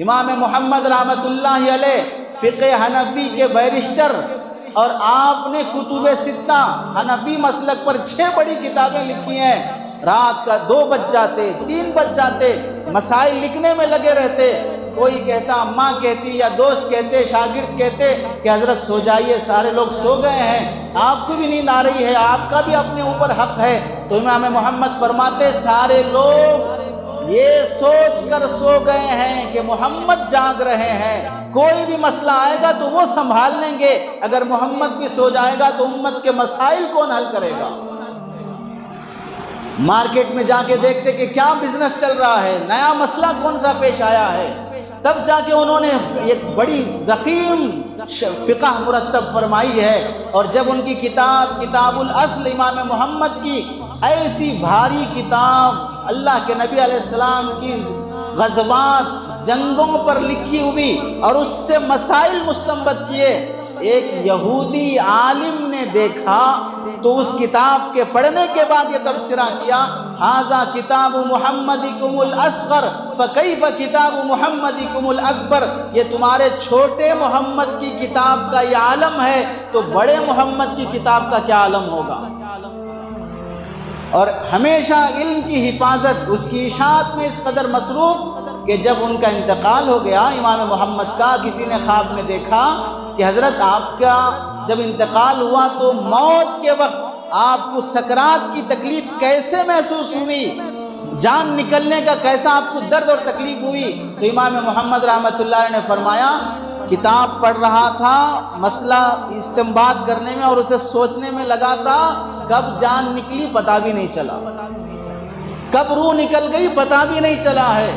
امام محمد رحمۃ اللہ علیہ فقہ حنفی کے بیرسٹر، اور آپ نے کتب ستہ حنفی مسلک پر 6 بڑی کتابیں لکھی ہیں۔ رات کا 2 بج جاتے، 3 بج جاتے، مسائل لکھنے میں لگے رہتے۔ کوئی کہتا، اماں کہتی یا دوست کہتے، شاگرد کہتے کہ حضرت سو جائیے، سارے لوگ سو گئے ہیں، آپ کو بھی نیند آ رہی ہے، آپ کا بھی اپنے اوپر حق ہے۔ تو امام محمد فرماتے سارے لوگ یہ سوچ کر سو گئے ہیں کہ محمد جاگ رہے ہیں، کوئی بھی مسئلہ آئے گا تو وہ سنبھال لیں گے، اگر محمد بھی سو جائے گا تو امت کے مسائل کون حل کرے گا؟ مارکیٹ میں جا کے دیکھتے کہ کیا بزنس چل رہا ہے، نیا مسئلہ کون سا پیش آیا ہے، تب جا کے انہوں نے ایک بڑی ضخیم فقہ مرتب فرمائی ہے۔ اور جب ان کی کتاب الاصل امام محمد کی، ایسی بھاری کتاب اللہ کے نبی علیہ السلام کی غزوات، جنگوں پر لکھی ہوئی، اور اس سے مسائل مستنبط کیے، ایک یہودی عالم نے دیکھا تو اس کتاب کے پڑھنے کے بعد یہ تبصرہ کیا، ھذا کتاب محمدکم الاصغر فکیف کتاب محمدکم الاکبر، یہ تمہارے چھوٹے محمد کی کتاب کا یہ عالم ہے تو بڑے محمد کی کتاب کا کیا عالم ہوگا۔ اور ہمیشہ علم کی حفاظت، اس کی اشاعت میں اس قدر مصروف کہ جب ان کا انتقال ہو گیا امام محمد کا، کسی نے خواب میں دیکھا کہ حضرت آپ کا جب انتقال ہوا تو موت کے وقت آپ کو سکرات کی تکلیف کیسے محسوس ہوئی، جان نکلنے کا کیسا آپ کو درد اور تکلیف ہوئی؟ تو امام محمد رحمۃ اللہ علیہ نے فرمایا کتاب پڑھ رہا تھا، مسئلہ استنباط کرنے میں اور اسے سوچنے میں لگا تھا، کب جان نکلی پتہ بھی نہیں چلا، کب روح نکل گئی پتہ بھی نہیں چلا ہے۔